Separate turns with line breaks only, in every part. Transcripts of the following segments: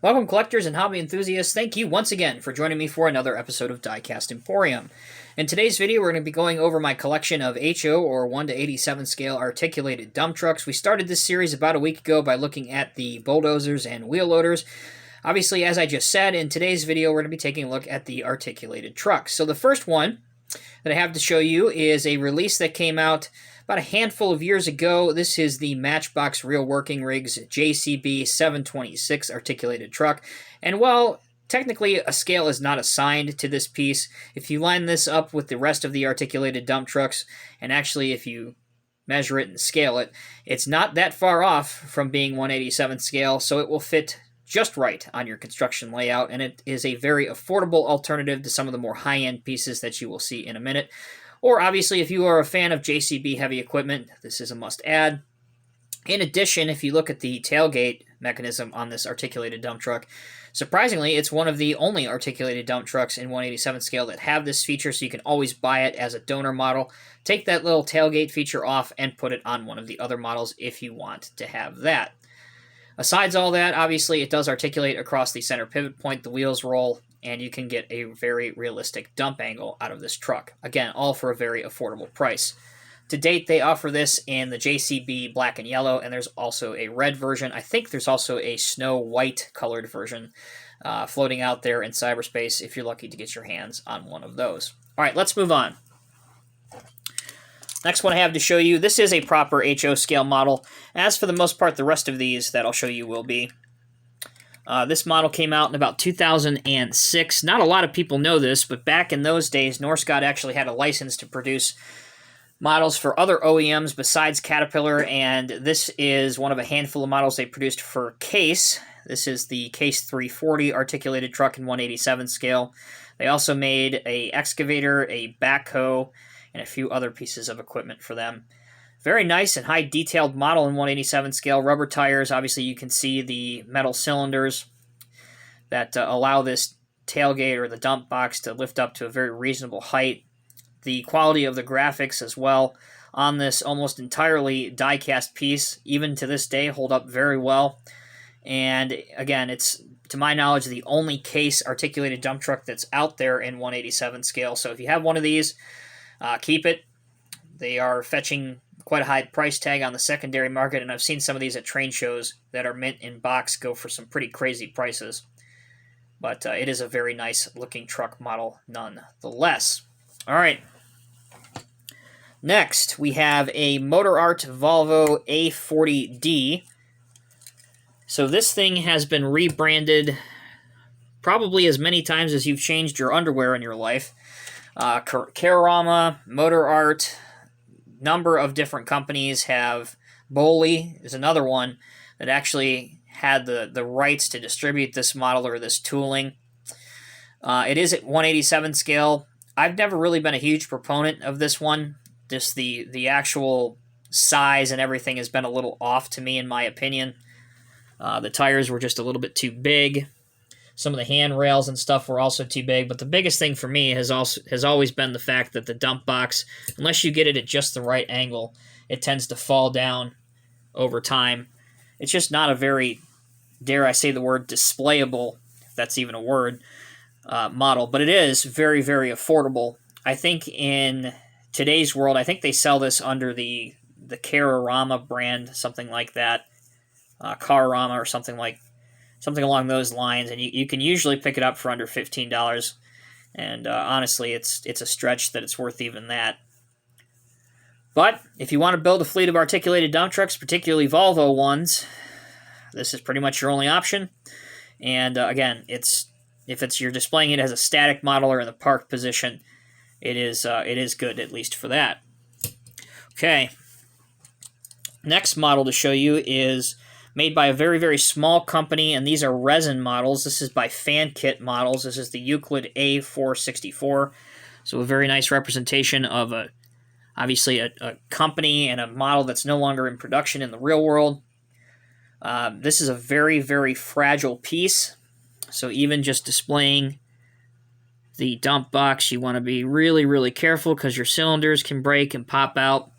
Welcome, collectors and hobby enthusiasts. Thank you once again for joining me for another episode of Diecast Emporium. In today's video, we're going to be going over my collection of HO, or 1:87 scale articulated dump trucks. We started this series about a week ago by looking at the bulldozers and wheel loaders. Obviously, as I just said, in today's video, we're going to be taking a look at the articulated trucks. So the first one that I have to show you is a release that came out about a handful of years ago. This is the Matchbox Real Working Rigs JCB 726 articulated truck. And while technically a scale is not assigned to this piece, if you line this up with the rest of the articulated dump trucks, and actually if you measure it and scale it, it's not that far off from being 187 scale, so it will fit just right on your construction layout, and it is a very affordable alternative to some of the more high-end pieces that you will see in a minute. Or obviously, if you are a fan of JCB heavy equipment, this is a must-add. In addition, if you look at the tailgate mechanism on this articulated dump truck, surprisingly, it's one of the only articulated dump trucks in 187 scale that have this feature, so you can always buy it as a donor model. Take that little tailgate feature off and put it on one of the other models if you want to have that. Besides all that, obviously, it does articulate across the center pivot point, the wheels roll, and you can get a very realistic dump angle out of this truck. Again, all for a very affordable price. To date, they offer this in the JCB black and yellow, and there's also a red version. I think there's also a snow white colored version floating out there in cyberspace if you're lucky to get your hands on one of those. All right, let's move on. Next one I have to show you, this is a proper HO scale model. As for the most part, the rest of these that I'll show you will be. This model came out in about 2006. Not a lot of people know this, but back in those days, Norscot actually had a license to produce models for other OEMs besides Caterpillar, and this is one of a handful of models they produced for Case. This is the Case 340 articulated truck in 187 scale. They also made a excavator, a backhoe, and a few other pieces of equipment for them. Very nice and high detailed model in 187 scale. Rubber tires, obviously you can see the metal cylinders that allow this tailgate or the dump box to lift up to a very reasonable height. The quality of the graphics as well on this almost entirely die-cast piece, even to this day, hold up very well. And again, it's, to my knowledge, the only Case articulated dump truck that's out there in 187 scale. So if you have one of these, keep it. They are fetching quite a high price tag on the secondary market, and I've seen some of these at train shows that are mint in box go for some pretty crazy prices. But it is a very nice looking truck model nonetheless. All right. Next, we have a Motor Art Volvo A40D. So this thing has been rebranded probably as many times as you've changed your underwear in your life. Carorama, Motor Art, number of different companies have. Boley is another one that actually had the rights to distribute this model or this tooling. It is at 187 scale. I've never really been a huge proponent of this one. Just the actual size and everything has been a little off to me, in my opinion. The tires were just a little bit too big. Some of the handrails and stuff were also too big, but the biggest thing for me has always been the fact that the dump box, unless you get it at just the right angle, it tends to fall down over time. It's just not a very, dare I say the word, displayable, if that's even a word, model, but it is very, very affordable. I think in today's world, I think they sell this under the Carorama brand, something like that, Carorama or something along those lines, and you can usually pick it up for under $15, and honestly, it's a stretch that it's worth even that. But if you want to build a fleet of articulated dump trucks, particularly Volvo ones, this is pretty much your only option. And again, if you're displaying it as a static model or in the parked position, it is good, at least for that. Okay. Next model to show you is made by a very, very small company, and these are resin models. This is by Fan Kit Models. This is the Euclid A464. So a very nice representation of obviously a company and a model that's no longer in production in the real world. This is a very, very fragile piece. So even just displaying the dump box, you want to be really, really careful because your cylinders can break and pop out.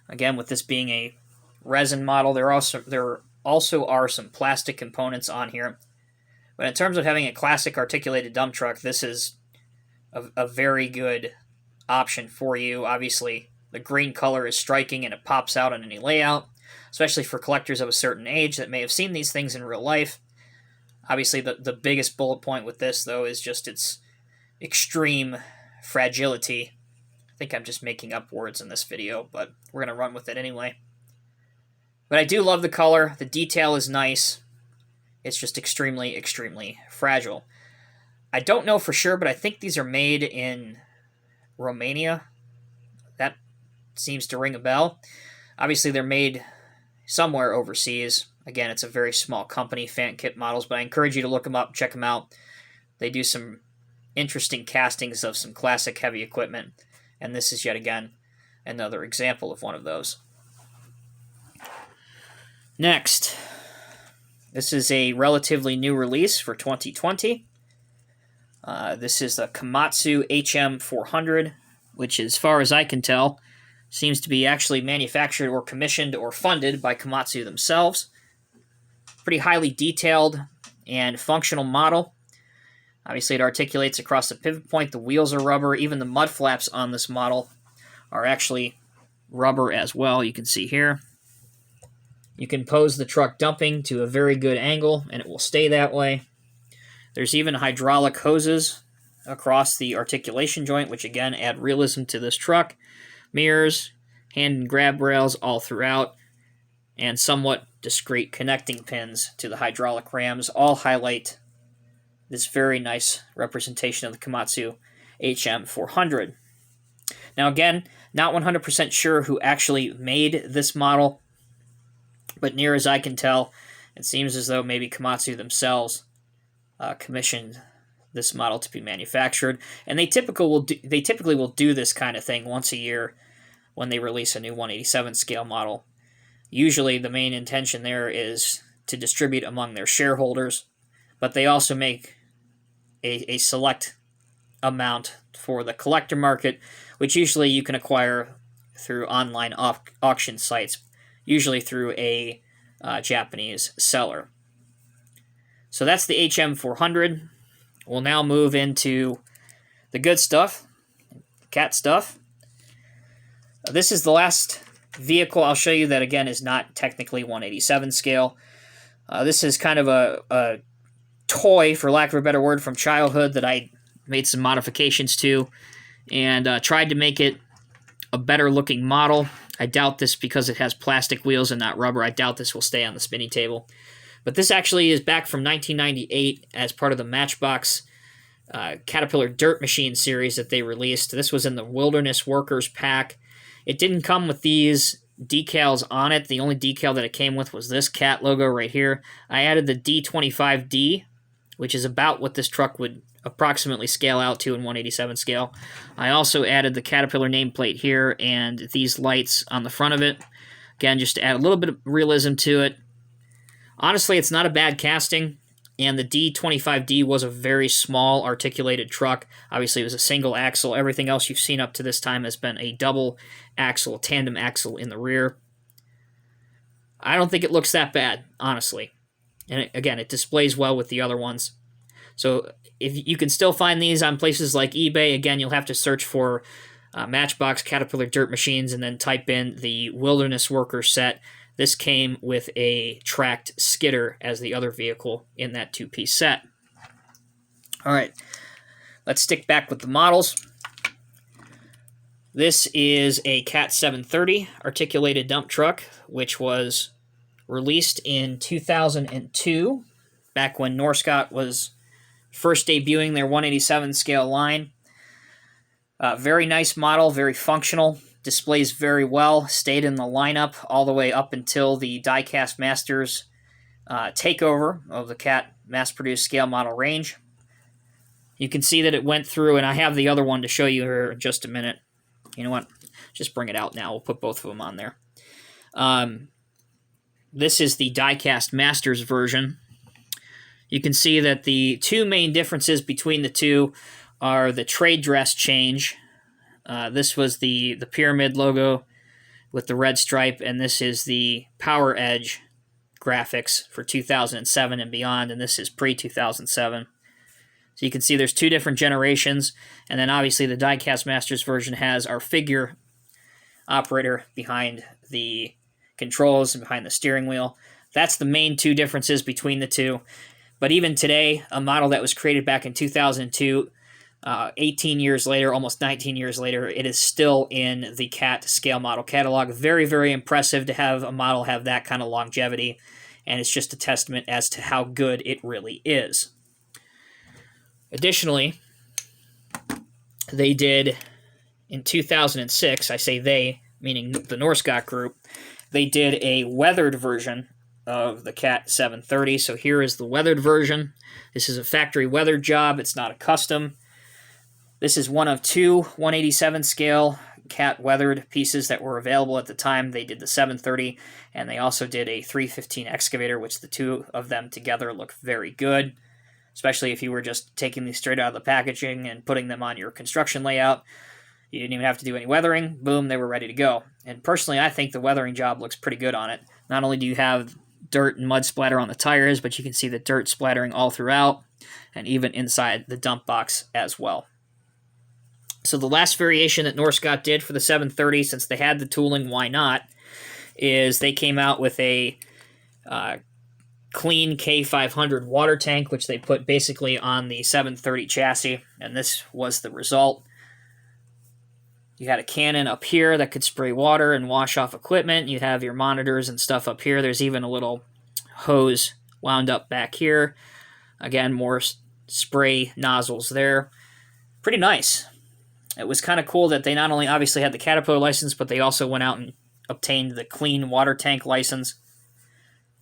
Again, with this being a resin model, there also are some plastic components on here. But in terms of having a classic articulated dump truck, this is a very good option for you. Obviously, the green color is striking and it pops out on any layout, especially for collectors of a certain age that may have seen these things in real life. Obviously, the biggest bullet point with this, though, is just its extreme fragility. I think I'm just making up words in this video, but we're going to run with it anyway. But I do love the color. The detail is nice. It's just extremely, extremely fragile. I don't know for sure, but I think these are made in Romania. That seems to ring a bell. Obviously, they're made somewhere overseas. Again, it's a very small company, Fan Kit Models, but I encourage you to look them up, check them out. They do some interesting castings of some classic heavy equipment, and this is yet again another example of one of those. Next, this is a relatively new release for 2020. This is the Komatsu HM400, which, as far as I can tell, seems to be actually manufactured or commissioned or funded by Komatsu themselves. Pretty highly detailed and functional model. Obviously, it articulates across the pivot point. The wheels are rubber. Even the mud flaps on this model are actually rubber as well. You can see here. You can pose the truck dumping to a very good angle, and it will stay that way. There's even hydraulic hoses across the articulation joint, which again add realism to this truck. Mirrors, hand and grab rails all throughout, and somewhat discrete connecting pins to the hydraulic rams all highlight this very nice representation of the Komatsu HM400. Now again, not 100% sure who actually made this model, but near as I can tell, it seems as though maybe Komatsu themselves commissioned this model to be manufactured, and they typically will do this kind of thing once a year when they release a new 187 scale model. Usually the main intention there is to distribute among their shareholders, but they also make a select amount for the collector market, which usually you can acquire through online auction sites, usually through a Japanese seller. So that's the HM400. We'll now move into the good stuff, cat stuff. This is the last vehicle I'll show you that, again, is not technically 187 scale. This is kind of a toy, for lack of a better word, from childhood that I made some modifications to and tried to make it a better looking model. I doubt this, because it has plastic wheels and not rubber, I doubt this will stay on the spinning table. But this actually is back from 1998 as part of the Matchbox Caterpillar Dirt Machine series that they released. This was in the Wilderness Workers pack. It didn't come with these decals on it. The only decal that it came with was this cat logo right here. I added the D250E, which is about what this truck would approximately scale out to in 187 scale. I also added the Caterpillar nameplate here and these lights on the front of it. Again, just to add a little bit of realism to it. Honestly, it's not a bad casting, and the D25D was a very small articulated truck. Obviously, it was a single axle. Everything else you've seen up to this time has been a double axle, tandem axle in the rear. I don't think it looks that bad, honestly. And again, it displays well with the other ones. So if you can still find these on places like eBay, again, you'll have to search for Matchbox Caterpillar Dirt Machines and then type in the Wilderness Worker set. This came with a tracked skidder as the other vehicle in that two-piece set. All right, let's stick back with the models. This is a Cat 730 articulated dump truck, which was released in 2002, back when Norscot was first debuting their 187 scale line. Very nice model, very functional. Displays very well, stayed in the lineup all the way up until the Diecast Masters takeover of the Cat mass-produced scale model range. You can see that it went through, and I have the other one to show you here in just a minute. You know what? Just bring it out now. We'll put both of them on there. This is the Diecast Masters version. You can see that the two main differences between the two are the trade dress change. This was the pyramid logo with the red stripe, and this is the Power Edge graphics for 2007 and beyond, and this is pre-2007. So you can see there's two different generations, and then obviously the Diecast Masters version has our figure operator behind the controls and behind the steering wheel. That's the main two differences between the two. But even today, a model that was created back in 2002, 18 years later, almost 19 years later, it is still in the CAT scale model catalog. Very, very impressive to have a model have that kind of longevity, and it's just a testament as to how good it really is. Additionally, they did, in 2006, I say they, meaning the Norscot Group, they did a weathered version of the CAT 730. So here is the weathered version. This is a factory weathered job. It's not a custom. This is one of two 187 scale CAT weathered pieces that were available at the time. They did the 730, and they also did a 315 excavator, which the two of them together look very good, especially if you were just taking these straight out of the packaging and putting them on your construction layout. You didn't even have to do any weathering. Boom, they were ready to go. And personally, I think the weathering job looks pretty good on it. Not only do you have dirt and mud splatter on the tires, but you can see the dirt splattering all throughout and even inside the dump box as well. So the last variation that Norscot did for the 730, since they had the tooling, why not, is they came out with a clean K500 water tank, which they put basically on the 730 chassis, and this was the result. You had a cannon up here that could spray water and wash off equipment. You have your monitors and stuff up here. There's even a little hose wound up back here. Again, more spray nozzles there. Pretty nice. It was kind of cool that they not only obviously had the Caterpillar license, but they also went out and obtained the clean water tank license.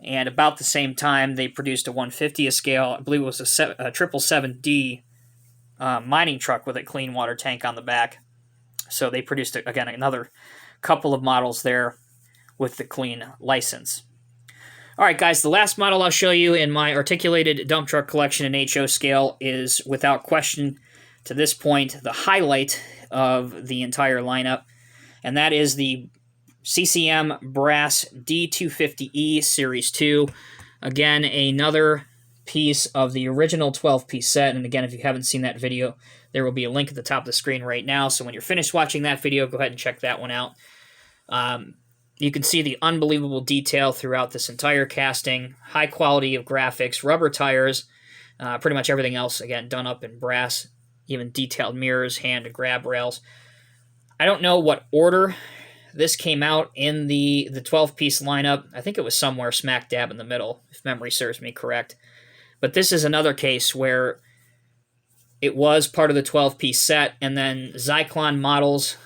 And about the same time, they produced a 150th scale, I believe it was a 777D mining truck with a clean water tank on the back. So they produced, again, another couple of models there with the clean license. All right, guys, the last model I'll show you in my articulated dump truck collection in HO scale is, without question, to this point, the highlight of the entire lineup, and that is the CMM Brass D250E Series 2. Again, another piece of the original 12-piece set, and again, if you haven't seen that video, there will be a link at the top of the screen right now, so when you're finished watching that video, go ahead and check that one out. You can see the unbelievable detail throughout this entire casting, high quality of graphics, rubber tires, pretty much everything else, again, done up in brass, even detailed mirrors, hand and grab rails. I don't know what order this came out in the 12-piece lineup. I think it was somewhere smack dab in the middle, if memory serves me correct. But this is another case where it was part of the 12-piece set, and then Zyklon Models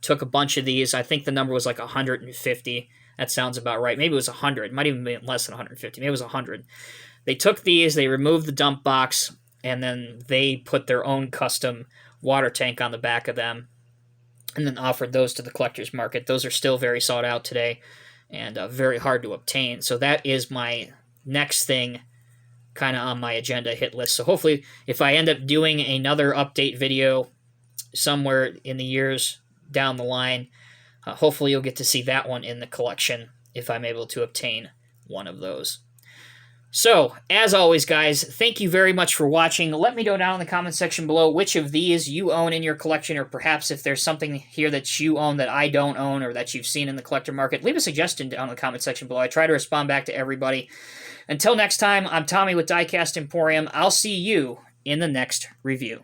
took a bunch of these. I think the number was like 150. That sounds about right. Maybe it was 100. It might even be less than 150. Maybe it was 100. They took these, they removed the dump box, and then they put their own custom water tank on the back of them, and then offered those to the collector's market. Those are still very sought out today, and very hard to obtain. So that is my next thing kind of on my agenda hit list. So hopefully, if I end up doing another update video somewhere in the years down the line, hopefully you'll get to see that one in the collection if I'm able to obtain one of those. So, as always, guys, thank you very much for watching. Let me know down in the comment section below which of these you own in your collection, or perhaps if there's something here that you own that I don't own or that you've seen in the collector market. Leave a suggestion down in the comment section below. I try to respond back to everybody. Until next time, I'm Tommy with Diecast Emporium. I'll see you in the next review.